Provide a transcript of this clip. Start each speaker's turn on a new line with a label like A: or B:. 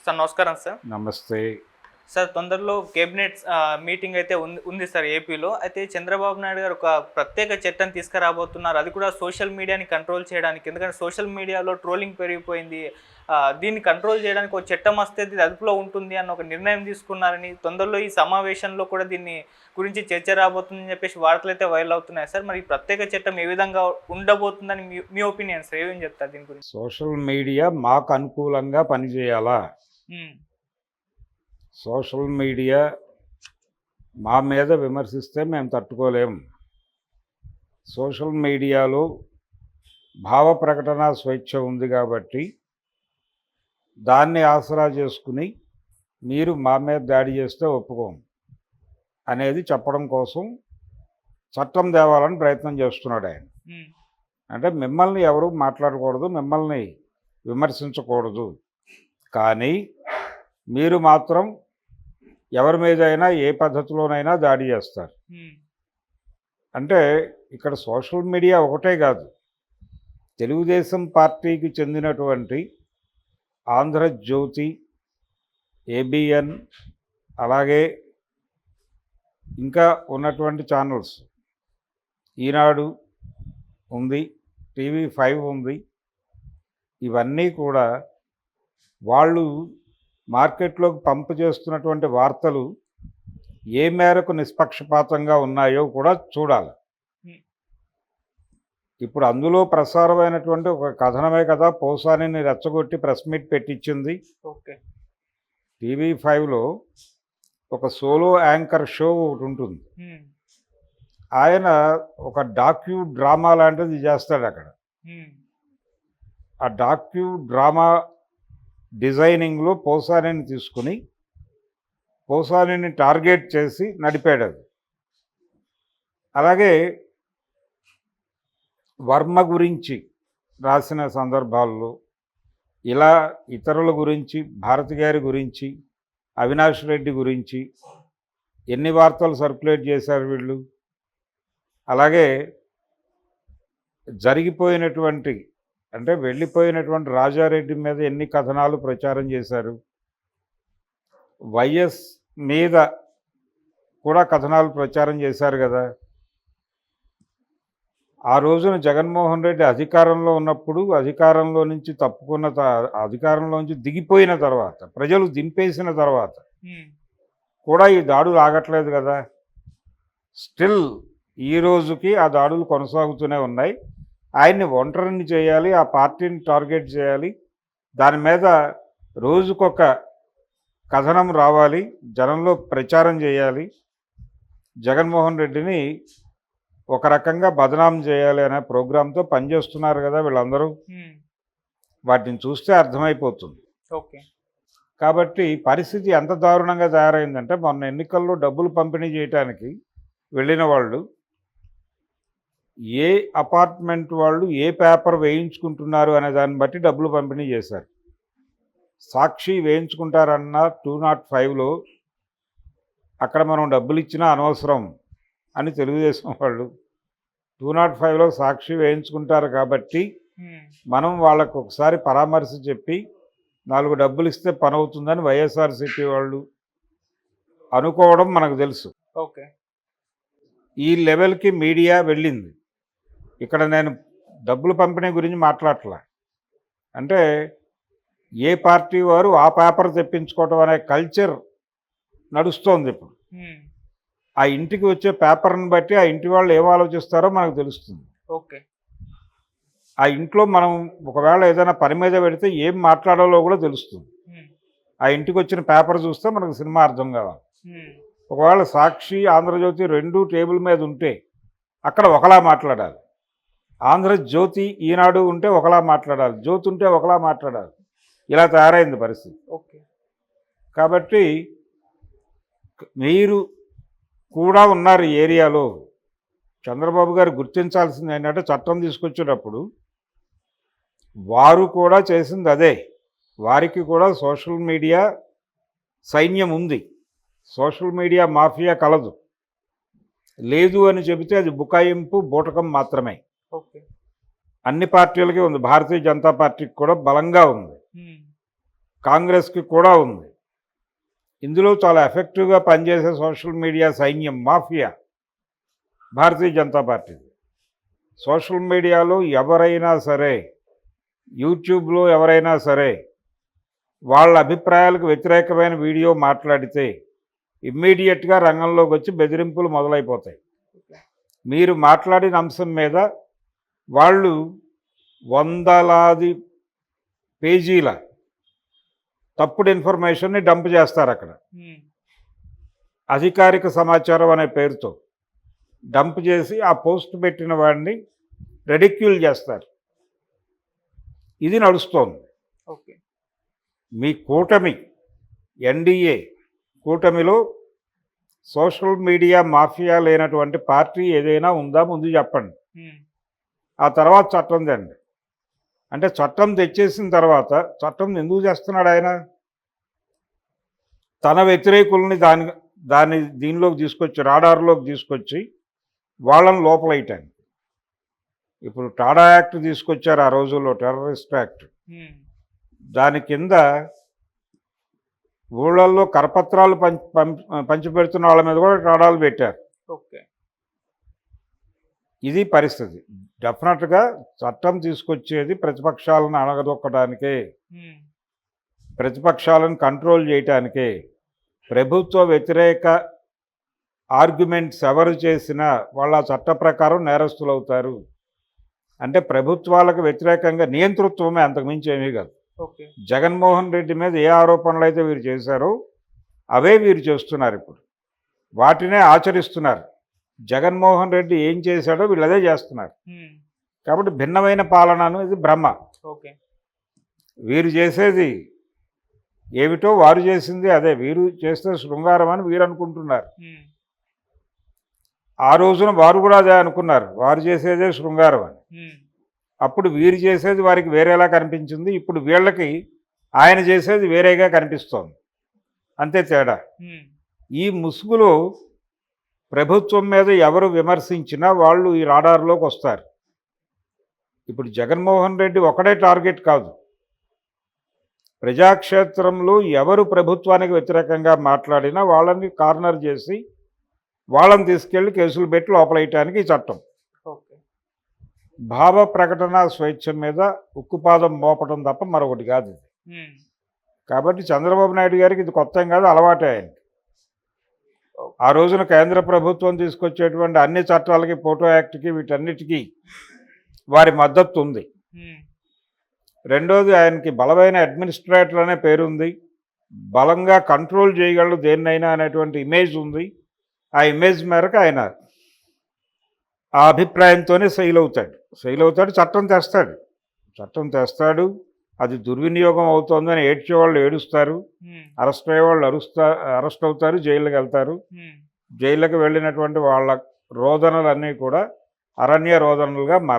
A: Sir నమస్కారం sir.
B: నమస్తే.
A: Sir తొందరలో కేబినెట్ మీటింగ్ అయితే ఉంది సార్ ఏపీలో. అయితే చంద్రబాబు నాయుడు గారు ఒక ప్రత్యేక చట్టం తీసుకురాబోతున్నారు. అది కూడా సోషల్ మీడియాని కంట్రోల్ చేయడానికి. ఎందుకంటే సోషల్ మీడియాలో ట్రోలింగ్ పెరిగిపోయింది. దీన్ని కంట్రోల్ చేయడానికి ఒక చట్టం వస్తే ఇది అదుపులో ఉంటుంది అన్న ఒక నిర్ణయం తీసుకున్నారని, తొందరలో ఈ సమావేశంలో కూడా దీన్ని గురించి చర్చ రాబోతుందని చెప్పేసి వార్తలు అయితే వైరల్ అవుతున్నాయి సార్. మరి ఈ ప్రత్యేక చట్టం ఏ విధంగా ఉండబోతుందని మీ ఒపీనియన్ సార్, ఏమేం చెప్తారు దీని గురించి?
B: సోషల్ మీడియా మాకు అనుకూలంగా పనిచేయాలా? సోషల్ మీడియా మా మీద విమర్శిస్తే మేము తట్టుకోలేం. సోషల్ మీడియాలో భావ ప్రకటన స్వేచ్ఛ ఉంది కాబట్టి దాన్ని ఆసరా చేసుకుని మీరు మా మీద దాడి చేస్తే ఒప్పుకోం అనేది చెప్పడం కోసం చట్టం తేవాలని ప్రయత్నం చేస్తున్నాడు ఆయన. అంటే మిమ్మల్ని ఎవరు మాట్లాడకూడదు, మిమ్మల్ని విమర్శించకూడదు, కానీ మీరు మాత్రం ఎవరి మీదైనా ఏ పద్ధతిలోనైనా దాడి చేస్తారు. అంటే ఇక్కడ సోషల్ మీడియా ఒకటే కాదు, తెలుగుదేశం పార్టీకి చెందినటువంటి ఆంధ్రజ్యోతి, ఏబిఎన్, అలాగే ఇంకా ఉన్నటువంటి ఛానల్స్, ఈనాడు ఉంది, TV5 ఉంది, ఇవన్నీ కూడా వాళ్ళు మార్కెట్లోకి పంపు చేస్తున్నటువంటి వార్తలు ఏ మేరకు నిష్పక్షపాతంగా ఉన్నాయో కూడా చూడాలి. ఇప్పుడు అందులో ప్రసారమైనటువంటి ఒక కథనమే కదా పోసానిని రెచ్చగొట్టి ప్రెస్ మీట్ పెట్టించింది. TV5లో ఒక సోలో యాంకర్ షో ఒకటి ఉంటుంది. ఆయన ఒక డాక్యూ డ్రామా లాంటిది చేస్తాడు అక్కడ. ఆ డాక్యూ డ్రామా డిజైనింగ్లో పోసానిని తీసుకుని పోసానిని టార్గెట్ చేసి నడిపాడు అది. అలాగే వర్మ గురించి రాసిన సందర్భాల్లో ఇలా ఇతరుల గురించి, భారతి గారి గురించి, అవినాష్ రెడ్డి గురించి ఎన్ని వార్తలు సర్క్యులేట్ చేశారు వీళ్ళు. అలాగే జరిగిపోయినటువంటి అంటే వెళ్ళిపోయినటువంటి రాజారెడ్డి మీద ఎన్ని కథనాలు ప్రచారం చేశారు. వైఎస్ మీద కూడా కథనాలు ప్రచారం చేశారు కదా. ఆ రోజున జగన్మోహన్ రెడ్డి అధికారంలో ఉన్నప్పుడు, అధికారంలో నుంచి తప్పుకున్న అధికారంలో నుంచి దిగిపోయిన తర్వాత, ప్రజలు దింపేసిన తర్వాత కూడా ఈ దాడులు ఆగట్లేదు కదా. స్టిల్ ఈ రోజుకి ఆ దాడులు కొనసాగుతూనే ఉన్నాయి. ఆయన్ని ఒంటరిని చేయాలి, ఆ పార్టీని టార్గెట్ చేయాలి, దాని మీద రోజుకొక కథనం రావాలి, జనంలో ప్రచారం చేయాలి, జగన్మోహన్ రెడ్డిని ఒక రకంగా బదనాం చేయాలి అనే ప్రోగ్రాంతో పనిచేస్తున్నారు కదా వీళ్ళందరూ. వాటిని చూస్తే అర్థమైపోతుంది. కాబట్టి పరిస్థితి ఎంత దారుణంగా తయారైందంటే, మొన్న ఎన్నికల్లో డబ్బులు పంపిణీ చేయడానికి వెళ్ళిన వాళ్ళు ఏ అపార్ట్మెంట్ వాళ్ళు ఏ పేపర్ వేయించుకుంటున్నారు అనే దాన్ని బట్టి డబ్బులు పంపిణీ చేశారు. సాక్షి వేయించుకుంటారన్న 205లో అక్కడ మనం డబ్బులు ఇచ్చినా అనవసరం అని తెలుగుదేశం వాళ్ళు 205లో సాక్షి వేయించుకుంటారు కాబట్టి మనం వాళ్ళకు ఒకసారి పరామర్శ చెప్పి 4 డబ్బులు ఇస్తే పని అవుతుందని వైఎస్ఆర్సీపీ వాళ్ళు అనుకోవడం మనకు తెలుసు. ఈ లెవెల్కి మీడియా వెళ్ళింది. ఇక్కడ నేను డబ్బులు పంపిణీ గురించి మాట్లాడట్లా. అంటే ఏ పార్టీ వారు ఆ పేపర్ తెప్పించుకోవటం అనే కల్చర్ నడుస్తోంది ఇప్పుడు. ఆ ఇంటికి వచ్చే పేపర్ని బట్టి ఆ ఇంటి వాళ్ళు ఏం ఆలోచిస్తారో మనకు తెలుస్తుంది. ఆ ఇంట్లో మనం ఒకవేళ ఏదైనా పని మీద పెడితే ఏం మాట్లాడాలో కూడా తెలుస్తుంది. ఆ ఇంటికి వచ్చిన పేపర్ చూస్తే మనకు సినిమా అర్థం కావాలి. ఒకవేళ సాక్షి, ఆంధ్రజ్యోతి రెండూ టేబుల్ మీద ఉంటే అక్కడ ఒకలా మాట్లాడాలి. ఆంధ్రజ్యోతి, ఈనాడు ఉంటే ఒకలా మాట్లాడాలి, జ్యోతి ఉంటే ఒకలా మాట్లాడాలి. ఇలా తయారైంది పరిస్థితి. కాబట్టి మీరు కూడా ఉన్నారు ఈ ఏరియాలో. చంద్రబాబు గారు గుర్తించాల్సింది ఏంటంటే, చట్టం తీసుకొచ్చేటప్పుడు వారు కూడా చేసింది అదే. వారికి కూడా సోషల్ మీడియా సైన్యం ఉంది, సోషల్ మీడియా మాఫియా కలదు. లేదు అని చెబితే అది బుకాయింపు, బూటకం మాత్రమే. అన్ని పార్టీలకి ఉంది, భారతీయ జనతా పార్టీకి కూడా బలంగా ఉంది. కాంగ్రెస్కి కూడా ఉంది. ఇందులో చాలా ఎఫెక్టివ్గా పనిచేసే సోషల్ మీడియా సైన్యం mafia Bharatiya Janata party. Social మీడియాలో ఎవరైనా సరే, యూట్యూబ్లో ఎవరైనా సరే వాళ్ళ అభిప్రాయాలకు వ్యతిరేకమైన వీడియో మాట్లాడితే ఇమ్మీడియట్గా రంగంలోకి వచ్చి బెదిరింపులు మొదలైపోతాయి. మీరు మాట్లాడిన అంశం మీద వాళ్ళు వందలాది పేజీల తప్పుడు ఇన్ఫర్మేషన్ని డంప్ చేస్తారు అక్కడ. అధికారిక సమాచారం అనే పేరుతో డంప్ చేసి ఆ పోస్ట్ పెట్టిన వాడిని రెడిక్యూల్ చేస్తారు. ఇది నడుస్తోంది.
A: ఓకే.
B: మీ కూటమి ఎన్డీఏ కూటమిలో సోషల్ మీడియా మాఫియా లేనటువంటి పార్టీ ఏదైనా ఉందా ముందు చెప్పండి. ఆ తర్వాత చట్టం తెండి. అంటే చట్టం తెచ్చేసిన తర్వాత చట్టం ఎందుకు చేస్తున్నాడు ఆయన? తన వ్యతిరేకుల్ని దాన్ని దీనిలోకి తీసుకొచ్చి రాడార్లోకి తీసుకొచ్చి వాళ్ళని లోపలైటానికి. ఇప్పుడు టాడా యాక్ట్ తీసుకొచ్చారు ఆ రోజుల్లో, టెర్రరిస్ట్ యాక్ట్. దాని కింద ఊళ్ళల్లో కరపత్రాలు పంచిపెడుతున్న వాళ్ళ మీద కూడా టాడాలు పెట్టారు.
A: ఓకే.
B: ఇది పరిస్థితి. డెఫినెట్గా చట్టం తీసుకొచ్చేది ప్రతిపక్షాలను అణగదొక్కడానికే, ప్రతిపక్షాలను కంట్రోల్ చేయటానికే. ప్రభుత్వ వ్యతిరేక ఆర్గ్యుమెంట్స్ ఎవరు చేసినా వాళ్ళ చట్ట ప్రకారం నేరస్తులు అవుతారు. అంటే ప్రభుత్వాలకు వ్యతిరేకంగా నియంతృత్వమే, అంతకుమించి ఏమీ కాదు.
A: ఓకే.
B: జగన్మోహన్ రెడ్డి మీద ఏ ఆరోపణలు అయితే వీరు చేశారో అవే వీరు చేస్తున్నారు. ఇప్పుడు వాటినే ఆచరిస్తున్నారు. జగన్మోహన్ రెడ్డి ఏం చేశాడో వీళ్ళు అదే చేస్తున్నారు. కాబట్టి భిన్నమైన పాలనను ఇది భ్రమ.
A: ఓకే.
B: వీరు చేసేది ఏమిటో వారు చేసింది అదే. వీరు చేస్తే శృంగారం అని వీరు అనుకుంటున్నారు. ఆ రోజున వారు కూడా అదే అనుకున్నారు, వారు చేసేదే శృంగారం అని. అప్పుడు వీరు చేసేది వారికి వేరేలా కనిపించింది. ఇప్పుడు వీళ్ళకి ఆయన చేసేది వేరేగా కనిపిస్తోంది. అంతే తేడా. ఈ ముసుగులో ప్రభుత్వం మీద ఎవరు విమర్శించినా వాళ్ళు ఈ రాడార్లోకి వస్తారు. ఇప్పుడు జగన్మోహన్ రెడ్డి ఒకటే టార్గెట్ కాదు. ప్రజాక్షేత్రంలో ఎవరు ప్రభుత్వానికి వ్యతిరేకంగా మాట్లాడినా వాళ్ళని కార్నర్ చేసి వాళ్ళని తీసుకెళ్లి కేసులు పెట్టి లోపలేయటానికి ఈ చట్టం.
A: ఓకే.
B: భావ ప్రకటన స్వేచ్ఛ మీద ఉక్కుపాదం మోపడం తప్ప మరొకటి కాదు ఇది. కాబట్టి చంద్రబాబు నాయుడు గారికి ఇది కొత్త ఏం కాదు, అలవాటే ఆయనకి. ఆ రోజున కేంద్ర ప్రభుత్వం తీసుకొచ్చేటువంటి అన్ని చట్టాలకి, ఫోటో యాక్ట్కి, వీటన్నిటికీ వారి మద్దతు ఉంది. రెండోది, ఆయనకి బలమైన అడ్మినిస్ట్రేటర్ అనే పేరుంది. బలంగా కంట్రోల్ చేయగలడు దేన్నైనా అనేటువంటి ఇమేజ్ ఉంది. ఆ ఇమేజ్ మేరకు ఆయన ఆ అభిప్రాయంతోనే సెయిల్ అవుతాడు. చట్టం తెస్తాడు. అది దుర్వినియోగం అవుతోందని ఏడ్చేవాళ్ళు ఏడుస్తారు, అరెస్ట్ అయ్యేవాళ్ళు అరెస్ట్ అవుతారు, జైలుకి వెళ్తారు. జైళ్ళకి వెళ్ళినటువంటి వాళ్ళ రోదనలన్నీ కూడా అరణ్య రోదనలుగా